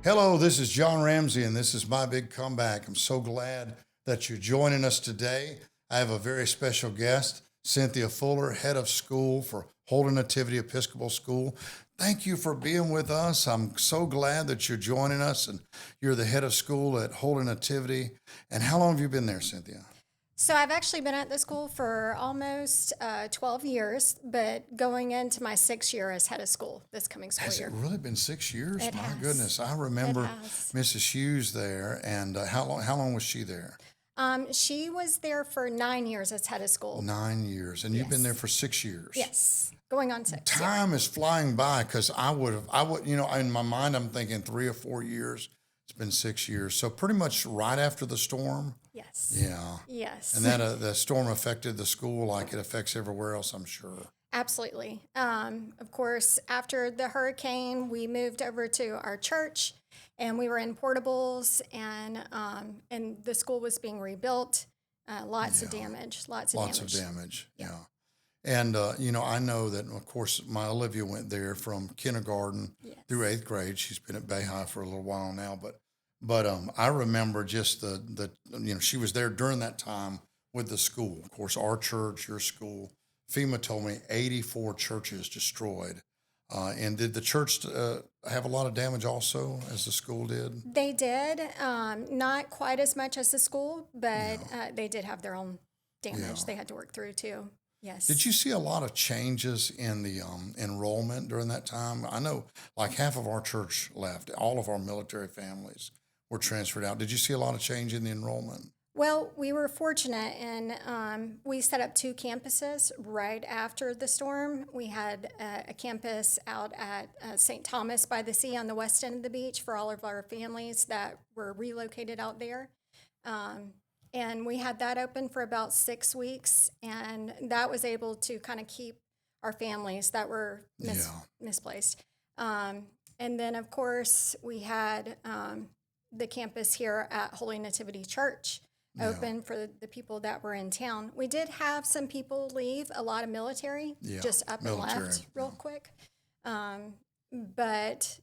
Hello, this is John Ramsey, and this is my big comeback. I'm so glad that you're joining us today. I have a very special guest, Cynthia Fuller, head of school for Holy Nativity Episcopal School. Thank you for being with us. I'm so glad that you're joining us, and you're the head of school at Holy Nativity. And how long have you been there, Cynthia? So I've actually been at the school for almost 12 years, but going into my 6th year as head of school this coming school Has year. it really been 6 years? It My has. goodness, I It remember has. Mrs. Hughes there, and how long was she there? She was there for 9 years as head of school. 9 years, and you've been there Yes. for 6 years. Yes, going on 6. Yeah. Time is flying by because I would, in my mind, I'm thinking 3 or 4 years. It's been 6 years. So pretty much right after the storm. Yes. Yeah. Yes. And that the storm affected the school like it affects everywhere else, I'm sure. Absolutely. Of course, after the hurricane, we moved over to our church, and we were in portables, and the school was being rebuilt. Lots of Yeah. damage. Lots Lots of of damage. Yeah. And, I know that, of course, my Olivia went there from kindergarten Yes. through 8th grade. She's been at Bay High for a little while now, but I remember just she was there during that time with the school. Of course, our church, your school. FEMA told me 84 churches destroyed. And did the church have a lot of damage also, as the school did? They did, not quite as much as the school, but they did have their own damage Yeah. they had to work through too. Yes. Did you see a lot of changes in the enrollment during that time? I know like half of our church left, all of our military families were transferred out. Did you see a lot of change in the enrollment? Well, we were fortunate, and we set up 2 campuses right after the storm. We had a campus out at St. Thomas by the Sea on the west end of the beach for all of our families that were relocated out there. And we had that open for about 6 weeks, and that was able to kind of keep our families that were Yeah. misplaced. And then, of course, we had the campus here at Holy Nativity Church open for the people that were in town. We did have some people leave, a lot of military, Yeah, just up and military, left real quick. But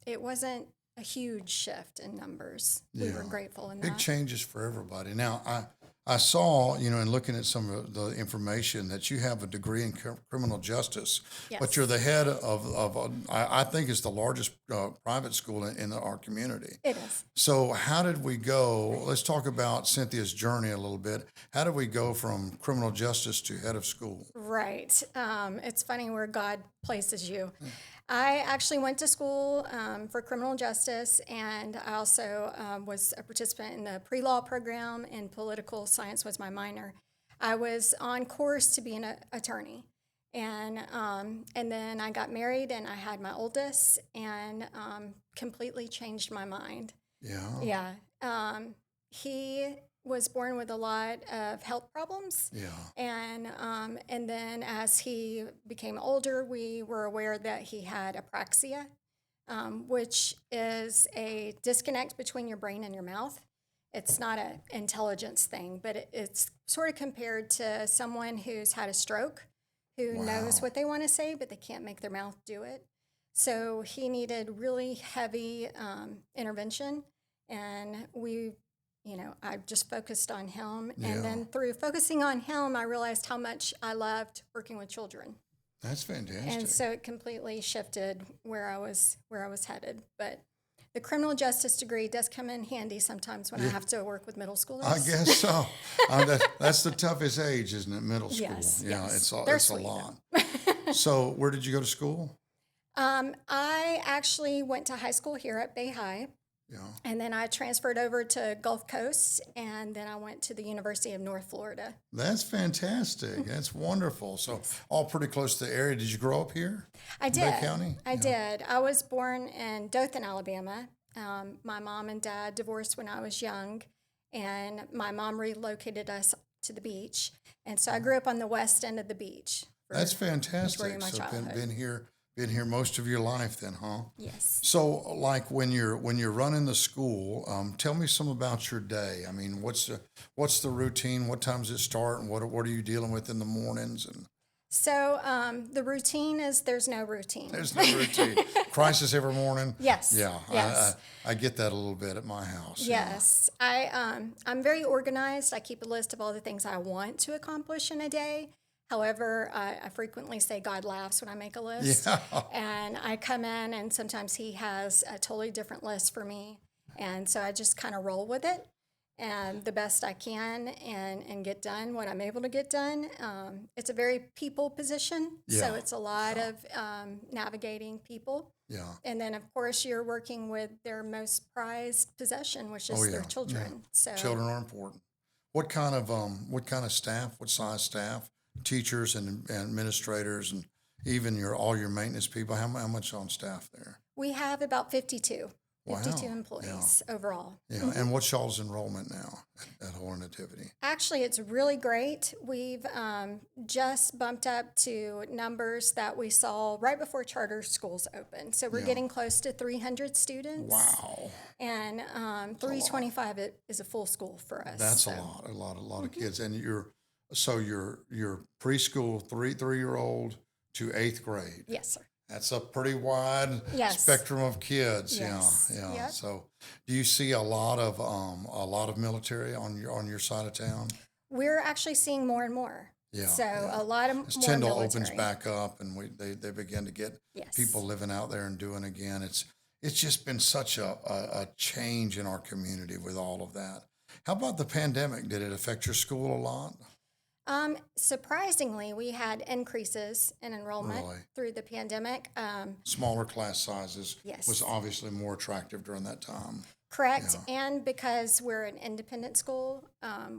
it wasn't a huge shift in numbers. We were Yeah. grateful in Big that. changes for everybody. Now, I saw, in looking at some of the information that you have a degree in criminal justice, but Yes. you're the head I think it's the largest private school in our community. It is. So how did we go? Let's talk about Cynthia's journey a little bit. How did we go from criminal justice to head of school? Right. It's funny where God places you. I actually went to school for criminal justice, and I also was a participant in the pre-law program, and political science was my minor. I was on course to be an attorney, and then I got married, and I had my oldest, and completely changed my mind. Yeah. Yeah. He was born with a lot of health problems. Yeah. And then as he became older, we were aware that he had apraxia, which is a disconnect between your brain and your mouth. It's not an intelligence thing, but it's sort of compared to someone who's had a stroke, who knows Wow. what they want to say, but they can't make their mouth do it. So he needed really heavy intervention, and I just focused on him. Yeah. And then through focusing on him, I realized how much I loved working with children. That's fantastic. And so it completely shifted where I was headed. But the criminal justice degree does come in handy sometimes when I have to work with middle schoolers. I guess so. That's the toughest age, isn't it? Middle school. Yes, Yeah, yes. it's They're a sweet, lot. though. So where did you go to school? I actually went to high school here at Bay High. Yeah. And then I transferred over to Gulf Coast, and then I went to the University of North Florida. That's fantastic. That's wonderful. So all pretty close to the area. Did you grow up here? I in did. Bay County? I did. I was born in Dothan, Alabama. My mom and dad divorced when I was young, and my mom relocated us to the beach. And so I grew up on the west end of the beach. That's majority fantastic. of my So childhood. been here most of your life then, huh? Yes. So like when you're running the school, tell me some about your day. I mean, what's the routine? What times it start, and what are you dealing with in the mornings? And So the routine is there's no routine. There's no routine. Crisis every morning. Yes. Yeah, Yes. I get that a little bit at my house. Yes. I'm very organized. I keep a list of all the things I want to accomplish in a day. However, I frequently say God laughs when I make a list. Yeah. And I come in and sometimes he has a totally different list for me. And so I just kind of roll with it and the best I can and get done what I'm able to get done. It's a very people position. So Yeah. it's a lot of navigating people. Yeah. And then, of course, you're working with their most prized possession, which is Oh, their yeah. children. So Children are important. What kind of staff? What size staff? Teachers and administrators, and even all your maintenance people. How much on staff there? we have about 52, Wow. 52 Yeah. employees overall. Yeah. And what's y'all's enrollment now at Holy Nativity? Actually, it's really great. We've just bumped up to numbers that we saw right before charter schools opened. So we're Yeah. getting close to 300 students. Wow. And 325 is a full school for us. That's so. a lot of kids. And you're preschool 3-year-old to 8th grade. Yes, sir. That's a pretty wide Yes. spectrum of kids. Yes. Yeah. Yep. So, do you see a lot of military on your side of town? We're actually seeing more and more. Yeah. So yeah. a lot of As more Tyndall military. opens back up, and they begin to get Yes. people living out there and doing again. It's just been such a change in our community with all of that. How about the pandemic? Did it affect your school a lot? Surprisingly, we had increases in enrollment Really? through the pandemic. Smaller class sizes Yes. was obviously more attractive during that time. Correct. And because we're an independent school,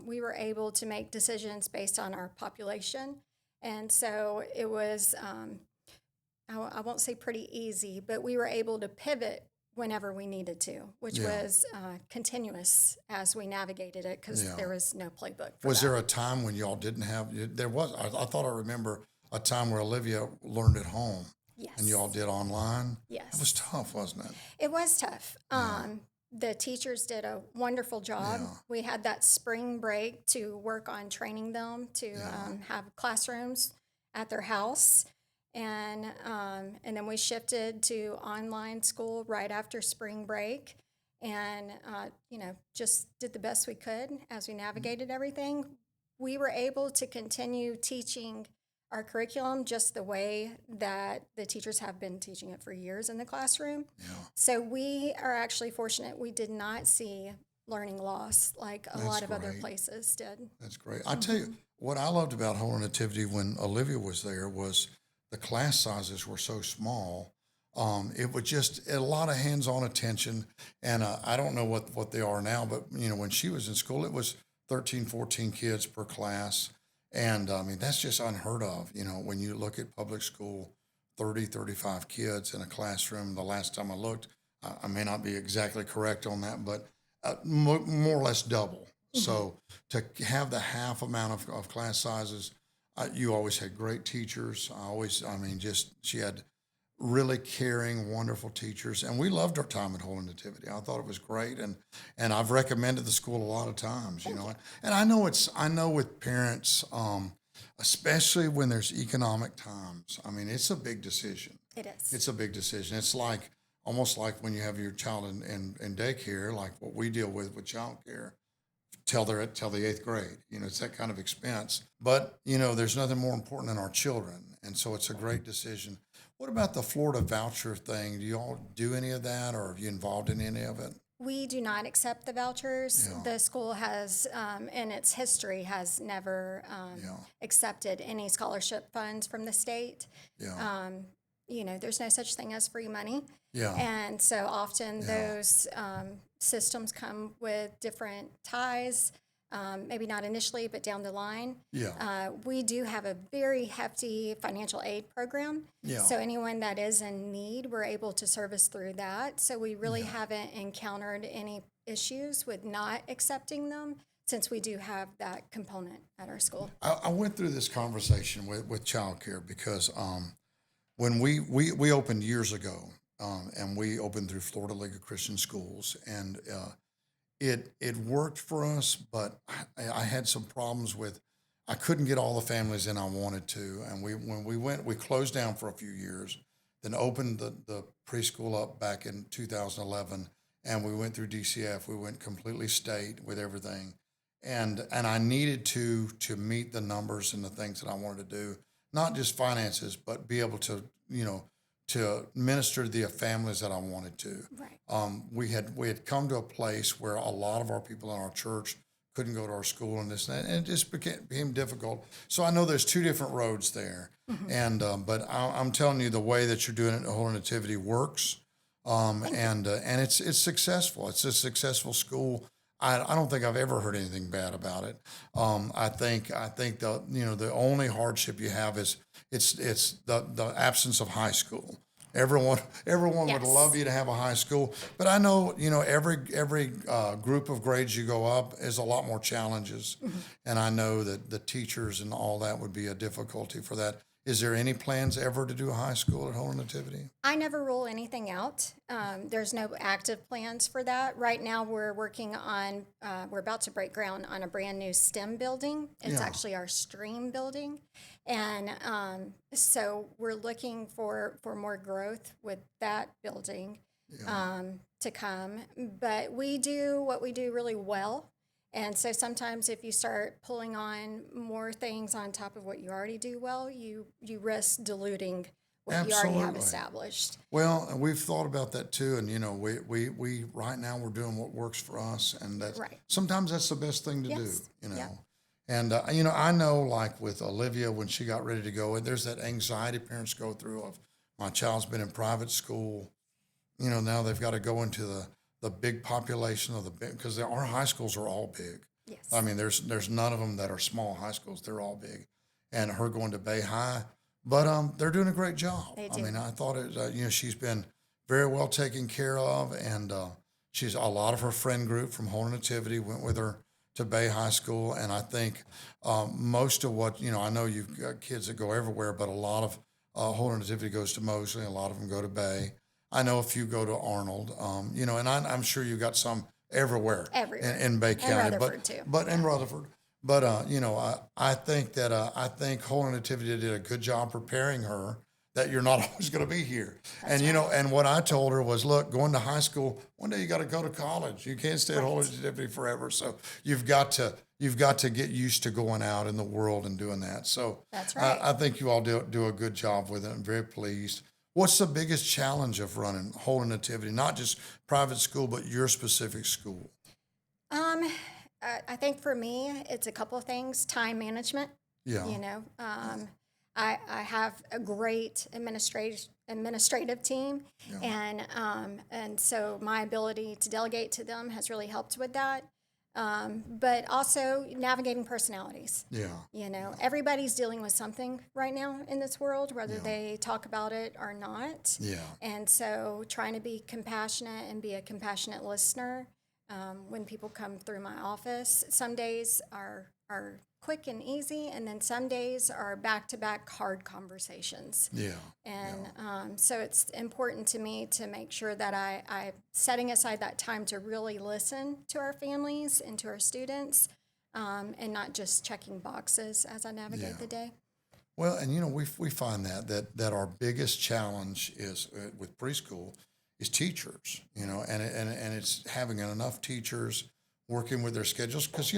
we were able to make decisions based on our population. And so it was, I won't say pretty easy, but we were able to pivot whenever we needed to, which Yeah. was continuous as we navigated it because Yeah. there was no playbook for Was that. there a time when y'all didn't have? There was. I thought I remember a time where Olivia learned at home Yes. and y'all did online. Yes. It was tough, wasn't it? It was tough. The teachers did a wonderful job. Yeah. We had that spring break to work on training them to Yeah. have classrooms at their house, and then we shifted to online school right after spring break, and just did the best we could as we navigated everything. We were able to continue teaching our curriculum just the way that the teachers have been teaching it for years in the classroom. Yeah. So we are actually fortunate we did not see learning loss like a That's lot of other great. places did. That's great. I tell you what I loved about Holy Nativity when Olivia was there was the class sizes were so small. It was just a lot of hands-on attention, and I don't know what they are now, but when she was in school, it was 13, 14 kids per class. And I mean, that's just unheard of. When you look at public school, 30, 35 kids in a classroom. The last time I looked, I may not be exactly correct on that, but more or less double. So to have the half amount of class sizes, you always had great teachers. She had really caring, wonderful teachers, and we loved our time at Holy Nativity. I thought it was great, and I've recommended the school a lot of times. And I know with parents, especially when there's economic times. I mean, it's a big decision. It is. It's a big decision. It's almost like when you have your child in daycare, like what we deal with child care, till the 8th grade. It's that kind of expense. But there's nothing more important than our children, and so it's a great decision. What about the Florida voucher thing? Do you all do any of that, or are you involved in any of it? We do not accept the vouchers. Yeah. The school has, in its history, has never Yeah. accepted any scholarship funds from the state. Yeah. There's no such thing as free money. Yeah. And so often Yeah. those systems come with different ties, maybe not initially, but down the line. Yeah. We do have a very hefty financial aid program. Yeah. So anyone that is in need, we're able to service through that. So we really haven't encountered any issues with not accepting them since we do have that component at our school. I went through this conversation with childcare because when we opened years ago, and we opened through Florida League of Christian Schools, and it worked for us, but I had some problems with I couldn't get all the families in I wanted to. And when we went, we closed down for a few years, then opened the preschool up back in 2011. And we went through DCF. We went completely state with everything. And I needed to meet the numbers and the things that I wanted to do, not just finances, but be able to, to minister to the families that I wanted to. Right. We had come to a place where a lot of our people in our church couldn't go to our school and this and that, and it just became difficult. So I know there's two different roads there, and but I'm telling you, the way that you're doing it at Holy Nativity works, and it's successful. It's a successful school. I don't think I've ever heard anything bad about it. I think the only hardship you have is it's the absence of high school. Everyone would Yes. love you to have a high school, but I know every group of grades you go up is a lot more challenges, and I know that the teachers and all that would be a difficulty for that. Is there any plans ever to do a high school at Holy Nativity? I never rule anything out. There's no active plans for that. Right now, we're working on, we're about to break ground on a brand new STEM building. It's Yeah. actually our stream building. And so we're looking for more growth with that building to come. But we do what we do really well. And so sometimes if you start pulling on more things on top of what you already do well, you risk diluting what you already have Absolutely. established. Well, and we've thought about that too, and we right now we're doing what works for us, and that's Right. sometimes that's the best thing to Yes. do, Yeah. And I know, like with Olivia, when she got ready to go, and there's that anxiety parents go through of my child's been in private school, now they've got to go into the big population of the big, because our high schools are all big. Yes. I mean, there's none of them that are small high schools; they're all big, and her going to Bay High. But they're doing a great job. They I do. mean, I thought she's been very well taken care of, and she's a lot of her friend group from Holy Nativity went with her to Bay High School, and I think most of what I know you've got kids that go everywhere, but a lot of Holy Nativity goes to Mosley, a lot of them go to Bay. I know a few go to Arnold, and I'm sure you got some everywhere, Everywhere. in Bay County, Rutherford, too. but in Rutherford. But I think that I think Holy Nativity did a good job preparing her that you're not always going to be here. And and what I told her was, look, going to high school, one day you got to go to college. You can't stay at Holy Nativity forever. So you've got to get used to going out in the world and doing that. So That's right. I think you all do a good job with it. I'm very pleased. What's the biggest challenge of running Holy Nativity, not just private school, but your specific school? I think for me, it's a couple of things. Time management. Yeah. I have a great administrative team, and so my ability to delegate to them has really helped with that. But also navigating personalities. Yeah. Everybody's dealing with something right now in this world, whether they talk about it or not. Yeah. And so trying to be compassionate and be a compassionate listener when people come through my office. Some days are quick and easy, and then some days are back-to-back hard conversations. Yeah. And so it's important to me to make sure that I'm setting aside that time to really listen to our families and to our students, and not just checking boxes as I navigate the day. Well, and we find that our biggest challenge is with preschool is teachers, and it's having enough teachers working with their schedules, because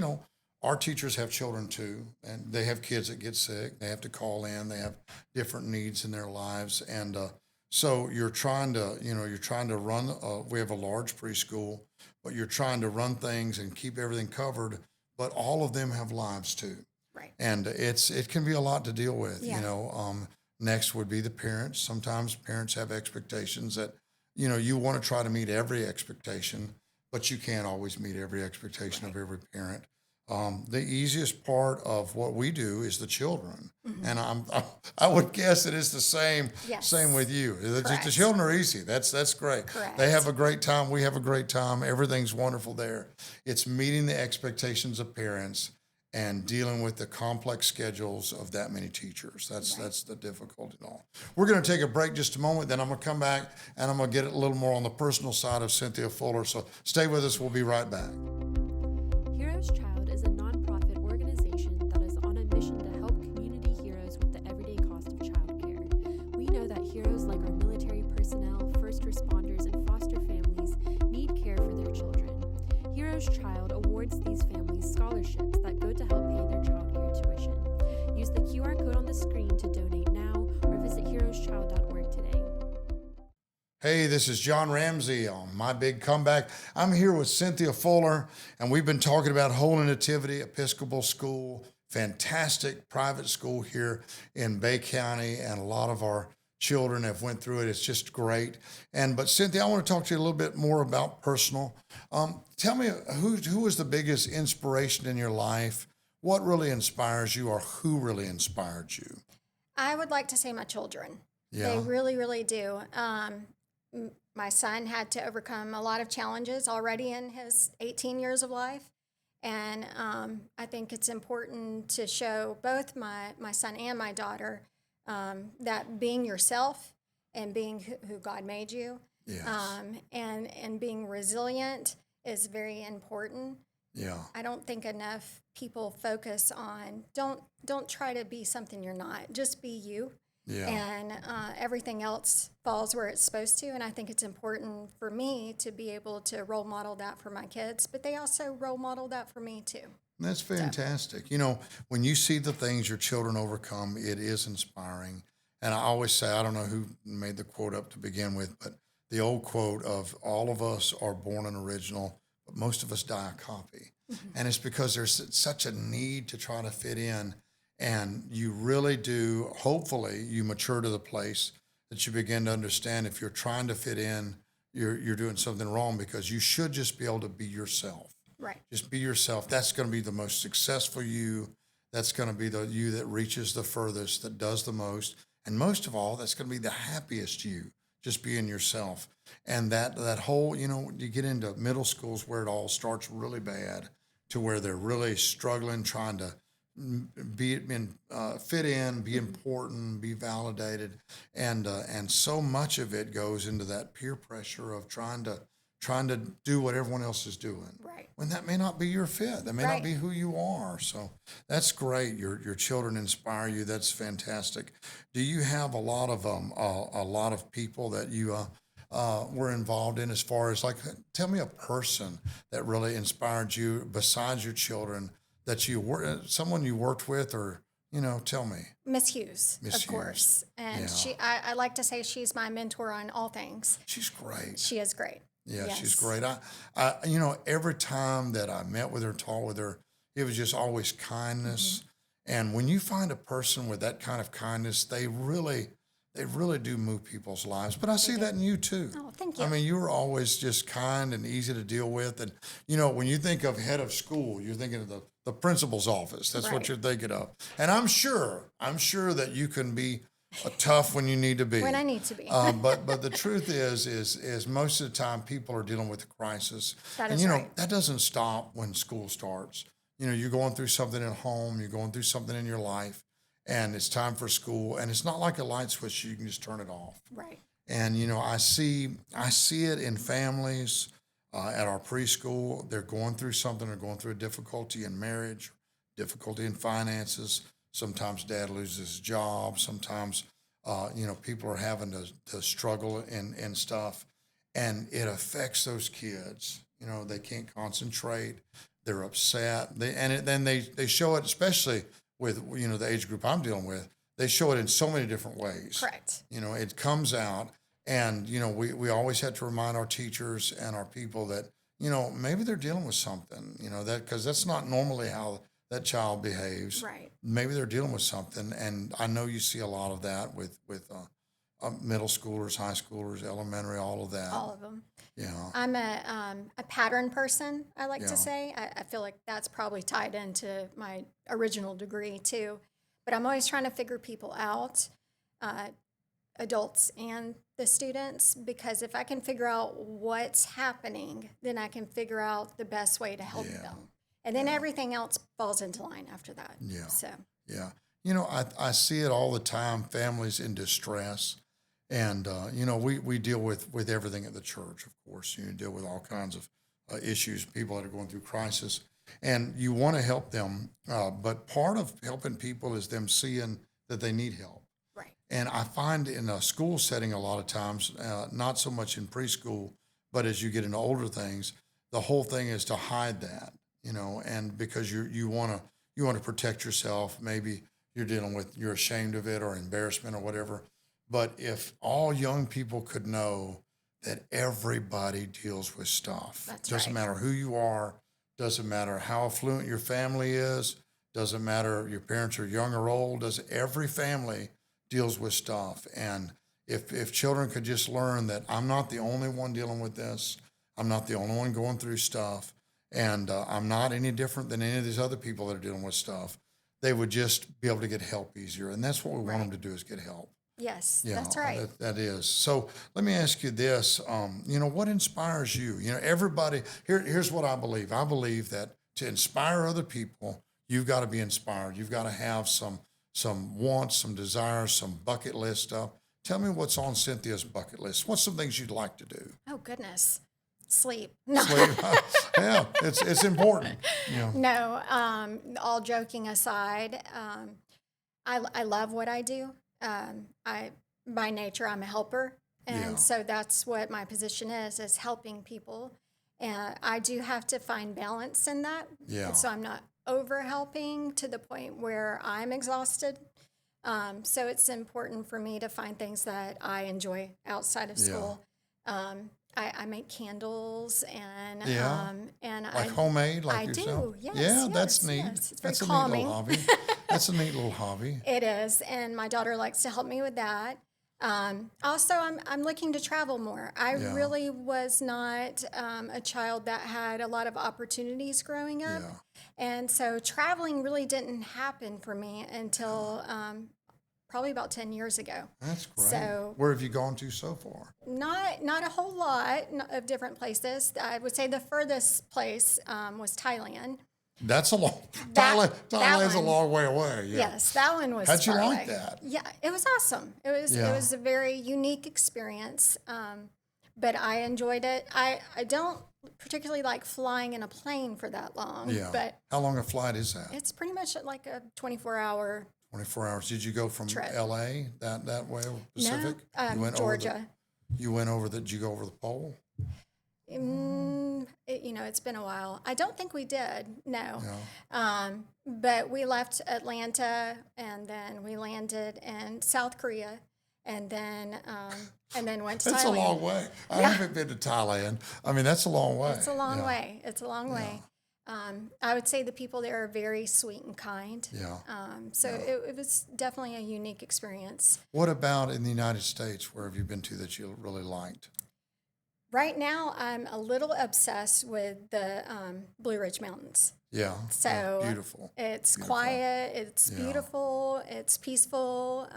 our teachers have children too, and they have kids that get sick. They have to call in. They have different needs in their lives, and so you're trying to run. We have a large preschool, but you're trying to run things and keep everything covered. But all of them have lives too, Right. and it can be a lot to deal with. Yeah. Next would be the parents. Sometimes parents have expectations that you want to try to meet every expectation, but you can't always meet every expectation of every parent. The easiest part of what we do is the children, and I would guess that it's the same Yes. same with you. The Correct. children are easy. That's great. Correct. They have a great time. We have a great time. Everything's wonderful there. It's meeting the expectations of parents and dealing with the complex schedules of that many teachers. That's the difficulty in all. We're going to take a break just a moment, then I'm going to come back and I'm going to get a little more on the personal side of Cynthia Fuller. So stay with us. We'll be right back. Heroes Child is a nonprofit organization that is on a mission Child awards these families scholarships that go to help pay their childcare tuition. Use the QR code on the screen to donate now or visit heroeschild.org today. Hey, this is John Ramsey on My Big Comeback. I'm here with Cynthia Fuller, and we've been talking about Holy Nativity Episcopal School, fantastic private school here in Bay County, and a lot of our children have went through it. It's just great. But Cynthia, I want to talk to you a little bit more about personal. Tell me, who was the biggest inspiration in your life? What really inspires you, or who really inspired you? I would like to say my children. Yeah. They really, really do. My son had to overcome a lot of challenges already in his 18 years of life. And I think it's important to show both my son and my daughter that being yourself and being who God made you, Yes. and being resilient is very important. Yeah. I don't think enough people focus on don't try to be something you're not. Just be you. Yeah. And everything else falls where it's supposed to. And I think it's important for me to be able to role model that for my kids, but they also role model that for me too. That's fantastic. You know, when you see the things your children overcome, it is inspiring. And I always say, I don't know who made the quote up to begin with, but the old quote of all of us are born an original, but most of us die a copy. Mm-hmm. And it's because there's such a need to try to fit in. And you really do, hopefully, you mature to the place that you begin to understand if you're trying to fit in, you're doing something wrong, because you should just be able to be yourself. Right. Just be yourself. That's going to be the most successful you. That's going to be the you that reaches the furthest, that does the most. And most of all, that's going to be the happiest you, just being yourself. And that whole, you get into middle schools where it all starts really bad, to where they're really struggling, trying to fit in, be important, be validated, and so much of it goes into that peer pressure of trying to do what everyone else is doing. Right. When that may not be your fit, that may not be who you are. So that's great. Your children inspire you. That's fantastic. Do you have a lot of people that you were involved in, as far as, like, tell me a person that really inspired you besides your children, that you were someone you worked with, or tell me. Miss Hughes, of course. And I like to say she's my mentor on all things. She's great. She is great. Yeah, Yes. she's great. I every time that I met with her, talked with her, it was just always kindness. Mm-hmm. And when you find a person with that kind of kindness, they really do move people's lives. But I see that in you too. Oh, thank you. I mean, you were always just kind and easy to deal with. And, when you think of head of school, you're thinking of the principal's office. That's what you're thinking of. And I'm sure that you can be tough when you need to be. When I need to be. But the truth is most of the time people are dealing with a crisis. That is right. That doesn't stop when school starts. You're going through something at home, you're going through something in your life, and it's time for school. And it's not like a light switch, you can just turn it off. Right. And, I see it in families at our preschool. They're going through something. They're going through a difficulty in marriage, difficulty in finances. Sometimes dad loses his job. Sometimes, people are having to struggle in stuff. And it affects those kids. They can't concentrate. They're upset. Then they show it, especially with, the age group I'm dealing with. They show it in so many different ways. Correct. It comes out. And, we always had to remind our teachers and our people that, maybe they're dealing with something, because that's not normally how that child behaves. Right. Maybe they're dealing with something. And I know you see a lot of that with middle schoolers, high schoolers, elementary, all of that. All of them. Yeah. I'm a pattern person, I like to say. I feel like that's probably tied into my original degree too. But I'm always trying to figure people out, adults and the students, because if I can figure out what's happening, then I can figure out the best way to help them. And then everything else falls into line after that. Yeah. So. Yeah. I see it all the time, families in distress. And, we deal with everything at the church, of course. You deal with all kinds of issues, people that are going through crisis. And you want to help them. But part of helping people is them seeing that they need help. Right. And I find in a school setting a lot of times, not so much in preschool, but as you get into older things, the whole thing is to hide that, and because you want to protect yourself. Maybe you're ashamed of it or embarrassment or whatever. But if all young people could know that everybody deals with stuff, That's doesn't right. matter who you are, doesn't matter how affluent your family is, doesn't matter your parents are young or old, every family deals with stuff. And if children could just learn that I'm not the only one dealing with this, I'm not the only one going through stuff, and I'm not any different than any of these other people that are dealing with stuff, they would just be able to get help easier. And that's what we want them to do, is get help. Yes, Yeah, that's right. that is. So let me ask you this. What inspires you? Everybody, here's what I believe. I believe that to inspire other people, you've got to be inspired. You've got to have some wants, some desires, some bucket list stuff. Tell me what's on Cynthia's bucket list. What's some things you'd like to do? Oh, goodness. Sleep. No. Sleep. Yeah, it's important. No, all joking aside, I love what I do. By nature, I'm a helper. And Yeah. so that's what my position is helping people. And I do have to find balance in that. Yeah. So I'm not over helping to the point where I'm exhausted. So it's important for me to find things that I enjoy outside of school. I make candles and Like homemade, like I yourself. do. Yes, Yeah, that's yes, neat. yes. It's very That's a calming. neat little hobby. That's a neat little hobby. It is, and my daughter likes to help me with that. Also, I'm looking to travel more. I Yeah. really was not a child that had a lot of opportunities growing up, Yeah. and so traveling really didn't happen for me until probably about 10 years ago. That's great. So- Where have you gone to so far? Not a whole lot of different places. I would say the furthest place was Thailand. That's a long. That- Thailand's a one. long way away. Yeah. Yes, that one was. How'd you far like away. that? Yeah, it was awesome. Yeah. It was a very unique experience, but I enjoyed it. I don't particularly like flying in a plane for that long. Yeah. But How long a flight is that? it's pretty much like a 24-hour. 24 hours. Did you go from Trip. L.A. that way, Pacific? No, You went Georgia. Did you go over the pole? It's been a while. I don't think we did. No. No. But we left Atlanta and then we landed in South Korea and then went to That's Thailand. a long way. I haven't been to Thailand. I mean, that's a long way. It's a long Yeah. way. It's a long way. I would say the people there are very sweet and kind. Yeah. So it was definitely a unique experience. What about in the United States? Where have you been to that you really liked? Right now, I'm a little obsessed with the Blue Ridge Mountains. Yeah. So yeah, beautiful. It's Beautiful. quiet. It's Yeah. beautiful. It's peaceful.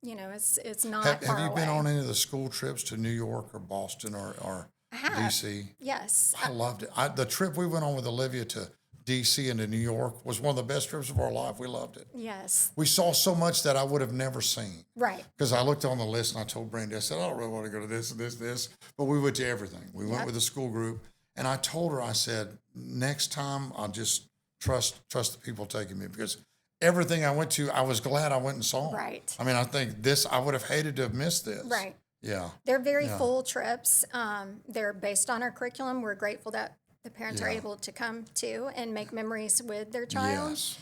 It's not Have far you away. been on any of the school trips to New York or Boston or I have. DC? Yes. I loved it. The trip we went on with Olivia to DC and to New York was one of the best trips of our life. We loved it. Yes. We saw so much that I would have never seen. Right. Because I looked on the list and I told Brandy, I said, I don't really want to go to this and this. But we went to everything. We went Yep. with the school group. And I told her, I said, next time I'll just trust the people taking me, because everything I went to, I was glad I went and saw. Right. I mean, I think I would have hated to have missed this. Right. Yeah. They're very Yeah. full trips. They're based on our curriculum. We're grateful that the parents are Yeah. able to come to and make memories with their child. Yes.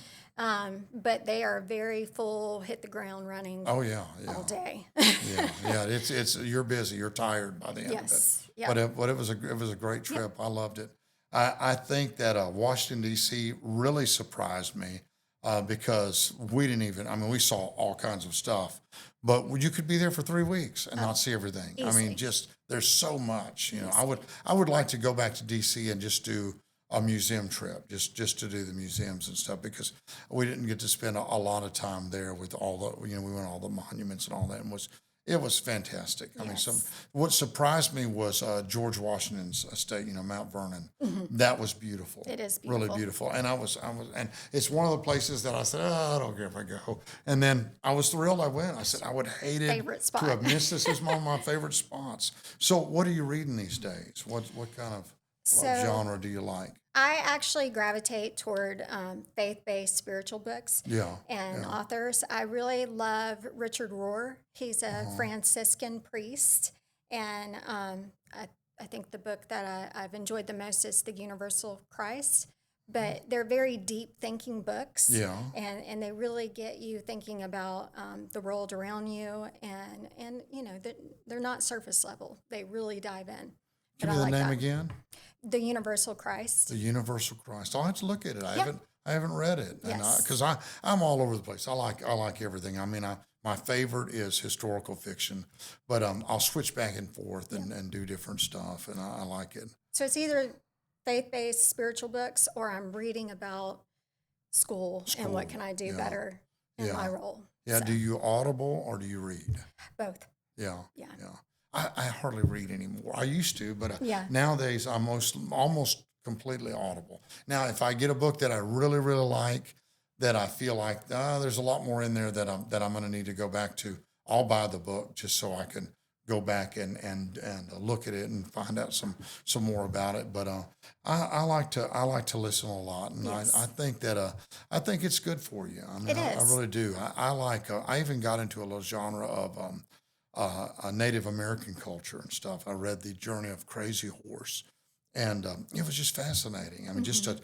But they are very full, hit the ground running Oh yeah. all Yeah. day. Yeah. It's you're busy. You're tired by the end Yes. of it. Yeah. But it was a great trip. I loved it. I think that Washington D.C. really surprised me because we didn't even. I mean, we saw all kinds of stuff, but you could be there for 3 weeks and not see everything. I easy. mean, just there's so much. I would like to go back to D.C. and just do a museum trip, just to do the museums and stuff, because we didn't get to spend a lot of time there with all the, we went all the monuments and all that, and it was fantastic. I mean, Yes. what surprised me was George Washington's estate, Mount Vernon. That was beautiful. It is Really beautiful. beautiful. And and it's one of the places that I said, I don't care if I go. And then I was thrilled I went. I said, I would hate it Favorite spot. to have missed this. This is one of my favorite spots. So what are you reading these days? What kind of So- genre do you like? I actually gravitate toward faith-based spiritual books Yeah. and authors. I really love Richard Rohr. He's a Uh-huh. Franciscan priest, and I think the book that I've enjoyed the most is The Universal Christ. But they're very deep thinking books. Yeah. And they really get you thinking about the world around you. And you know, they're not surface level. They really dive in. Give But me I the like name that. again. The Universal Christ. The Universal Christ. I'll have to look at it. Yeah. I haven't read it. Yes. Because I'm all over the place. I like everything. I mean, my favorite is historical fiction, but I'll switch back and forth and do different stuff, and I like it. So it's either faith-based spiritual books or I'm reading about school and what can I do yeah. better in Yeah. my role. Yeah. So, Do you audible or do you read? both. Yeah. Yeah. I hardly read anymore. I used to, but Yeah. nowadays I'm almost completely audible. Now, if I get a book that I really, really like, that I feel like there's a lot more in there that I'm going to need to go back to, I'll buy the book just so I can go back and look at it and find out some more about it. But I like to listen a lot, and Yes. I think that I think it's good for you. I mean, It I is. really do. I like. I even got into a little genre of Native American culture and stuff. I read The Journey of Crazy Horse, and it was just fascinating. I mean, just to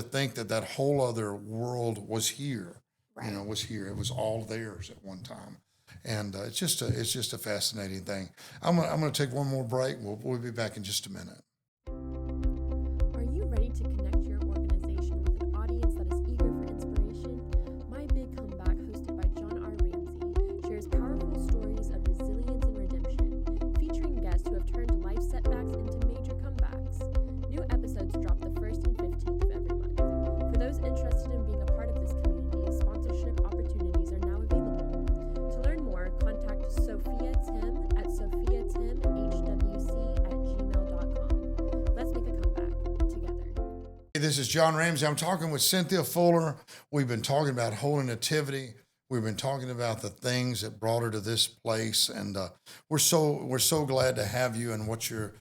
think that whole other world was here. Right. You know, was here. It was all theirs at one time, and it's just a fascinating thing. I'm gonna take one more break. We'll be back in just a minute. Are you ready to connect your organization with an audience that is eager for inspiration? My Big Comeback, hosted by John R. Ramsey, shares powerful stories of resilience and redemption, featuring guests who have turned life setbacks into major comebacks. New episodes drop the 1st and 15th of every month. For those interested in being a part of this community, sponsorship opportunities are now available. To learn more, contact Sophia Tim at sophiatimhwc@gmail.com. Let's make a comeback together. Hey, this is John Ramsey. I'm talking with Cynthia Fuller. We've been talking about Holy Nativity. We've been talking about the things that brought her to this place, and we're so glad to have you and what you're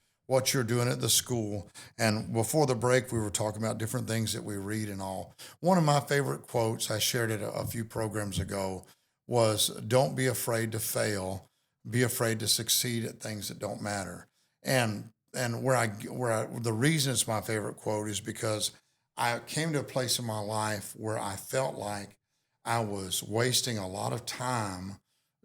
doing at the school. And before the break, we were talking about different things that we read and all. One of my favorite quotes, I shared it a few programs ago, was "Don't be afraid to fail. Be afraid to succeed at things that don't matter." And the reason it's my favorite quote is because I came to a place in my life where I felt like I was wasting a lot of time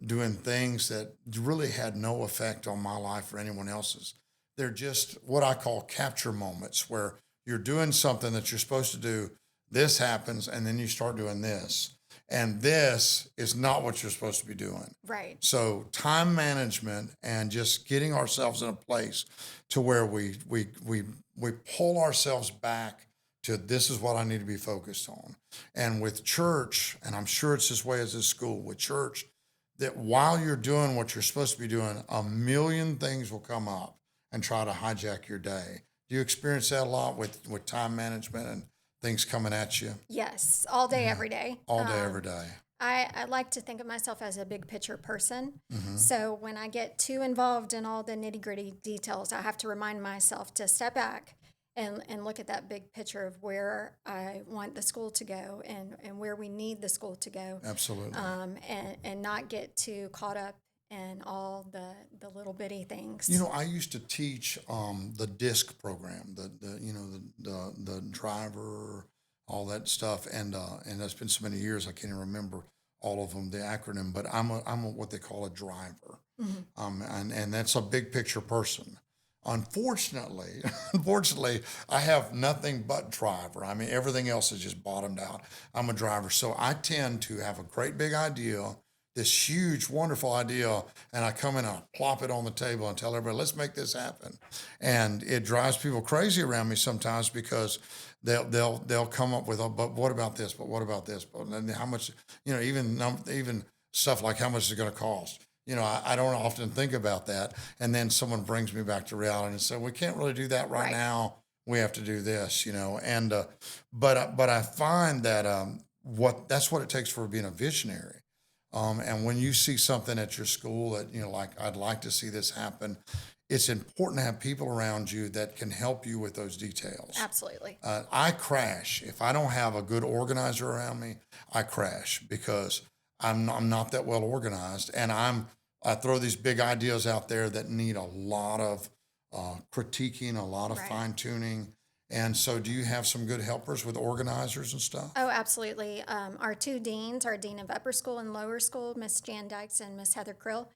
doing things that really had no effect on my life or anyone else's. They're just what I call capture moments, where you're doing something that you're supposed to do. This happens, and then you start doing this. And this is not what you're supposed to be doing. Right. So time management and just getting ourselves in a place to where we pull ourselves back to this is what I need to be focused on. And with church, and I'm sure it's this way as a school, with church, that while you're doing what you're supposed to be doing, a million things will come up and try to hijack your day. Do you experience that a lot with time management and things coming at you Yes. All day, every day. all day, every day? I like to think of myself as a big picture person. So when I get too involved in all the nitty gritty details, I have to remind myself to step back and look at that big picture of where I want the school to go and where we need the school to go. Absolutely. And not get too caught up in all the little bitty things. You know, I used to teach the DISC program, the driver, all that stuff, and that's been so many years I can't even remember all of them, the acronym. But I'm what they call a driver, and that's a big picture person. Unfortunately, I have nothing but driver. I mean, everything else is just bottomed out. I'm a driver, so I tend to have a great big idea, this huge, wonderful idea, and I come in and I plop it on the table and tell everybody, let's make this happen. And it drives people crazy around me sometimes because they'll come up with, oh, but what about this? But what about this? But then how much? You know, even stuff like how much is it going to cost? You know, I don't often think about that. And then someone brings me back to reality and says, we can't really do that right now. We have to do this, you know. And but I find that that's what it takes for being a visionary. And when you see something at your school that, you know, like, I'd like to see this happen, it's important to have people around you that can help you with those details. Absolutely. I crash. If I don't have a good organizer around me, I crash because I'm not that well organized, and I throw these big ideas out there that need a lot of critiquing, a lot of Right. fine tuning. And so, do you have some good helpers with organizers and stuff? Oh, absolutely. Our two deans, our dean of upper school and lower school, Miss Jan Dykes and Miss Heather Krill,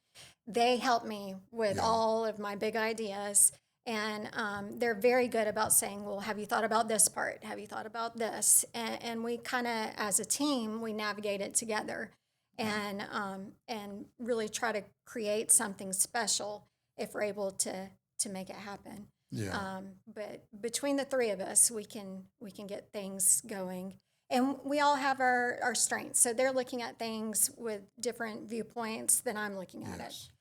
they help me with Yeah. all of my big ideas. And they're very good about saying, well, have you thought about this part? Have you thought about this? And we kind of, as a team, we navigate it together and really try to create something special if we're able to make it happen. Yeah. But between the three of us, we can get things going, and we all have our strengths. So they're looking at things with different viewpoints than I'm looking at Yes. it.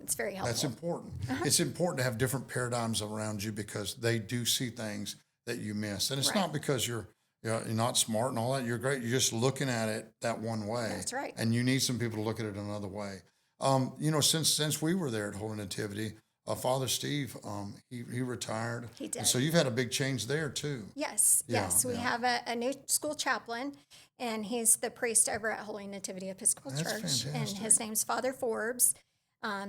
It's very helpful. That's important. It's important to have different paradigms around you because they do see things that you miss. And it's Right. not because you're not smart and all that. You're great. You're just looking at it that one way. That's right. And you need some people to look at it another way. Since we were there at Holy Nativity, Father Steve, he retired. He did. And so you've had a big change there too. Yes, Yeah, yes. We yeah. have a new school chaplain, and he's the priest over at Holy Nativity Episcopal That's Church. And fantastic. his name's Father Forbes.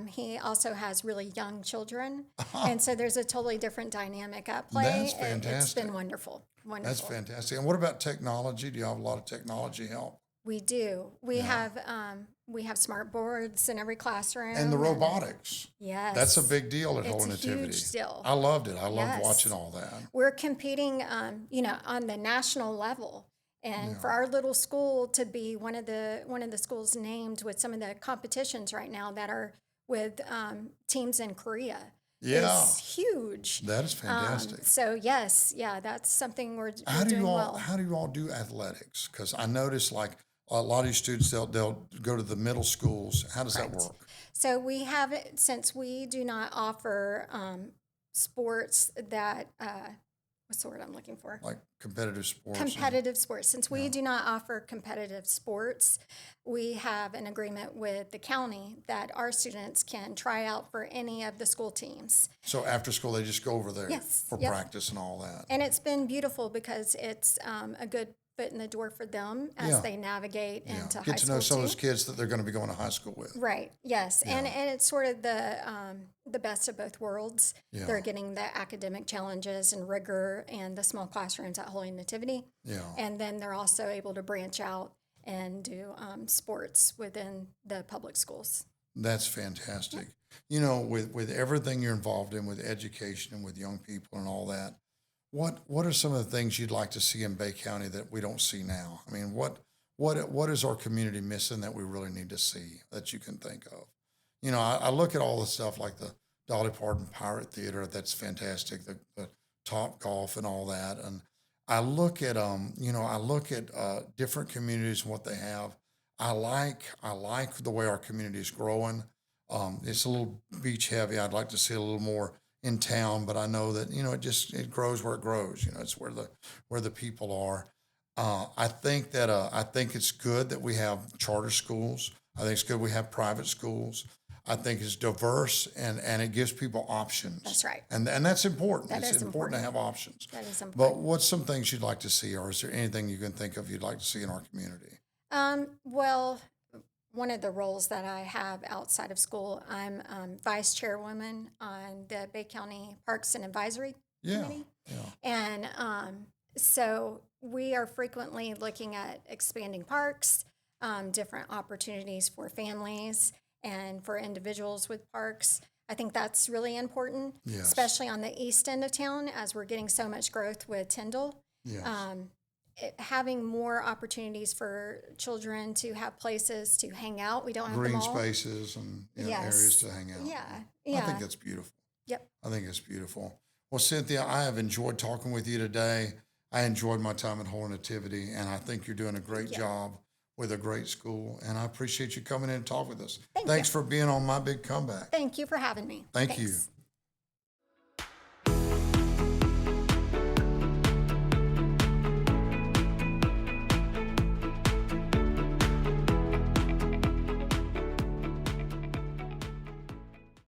He also has really young children. And so there's a totally different dynamic at play. That's It's fantastic. been wonderful. Wonderful. That's fantastic. And what about technology? Do you have a lot of technology help? We do. We have smart boards in every classroom. And the robotics. Yes. That's a big deal at It's Holy a Nativity. huge deal. I loved it. I loved Yes. watching all that. We're competing, on the national level. And for our little school to be one of the schools named with some of the competitions right now that are with teams in Korea Yeah. is huge. That is fantastic. So yes, yeah, that's something we're How do doing you all well. how do you all do athletics? Because I noticed like a lot of your students they'll go to the middle schools. How does that Correct. work? So we have it since we do not offer sports that what's the word I'm looking for? Like competitive sports. and- Competitive sports. Since we do not offer competitive sports, we have an agreement with the county that our students can try out for any of the school teams. So after school they just go over there Yes. for Yep. practice and all that. And it's been beautiful because it's a good foot in the door for them as Yeah. they navigate Yeah. into high Get to school know some of too. those kids that they're going to be going to high school with. Right. Yes. And Yeah. it's sort of the best of both worlds. Yeah. They're getting the academic challenges and rigor and the small classrooms at Holy Nativity. Yeah. And then they're also able to branch out and do sports within the public schools. That's fantastic. You know, with everything you're involved in with education and with young people and all that, what are some of the things you'd like to see in Bay County that we don't see now? I mean, what is our community missing that we really need to see that you can think of? You know, I look at all the stuff like the Dolly Parton Pirate Theater. That's fantastic. The Top Golf and all that. And I look at different communities and what they have. I like the way our community is growing. It's a little beach heavy. I'd like to see a little more in town, but I know that it grows where it grows. It's where the people are. I think it's good that we have charter schools. I think it's good we have private schools. I think it's diverse and it gives people options. That's right. And that's important. That It's is important to have options. That is important. But what's some things you'd like to see, or is there anything you can think of you'd like to see in our community? Well, one of the roles that I have outside of school, I'm vice chairwoman on the Bay County Parks and Advisory Yeah. Committee. Yeah. And so we are frequently looking at expanding parks, different opportunities for families and for individuals with parks. I think that's really important, Yes. especially on the east end of town as we're getting so much growth with Tyndall. Yes. Having more opportunities for children to have places to hang out. We don't have Green them all. spaces and Yes. areas to hang out. Yeah, I yeah. think that's beautiful. Yep. I think it's beautiful. Well, Cynthia, I have enjoyed talking with you today. I enjoyed my time at Holy Nativity, and I think you're doing a great Yeah. job with a great school. And I appreciate you coming in and talk with us. Thank Thanks you. for being on My Big Comeback. Thank you for having me. Thank Thanks. you.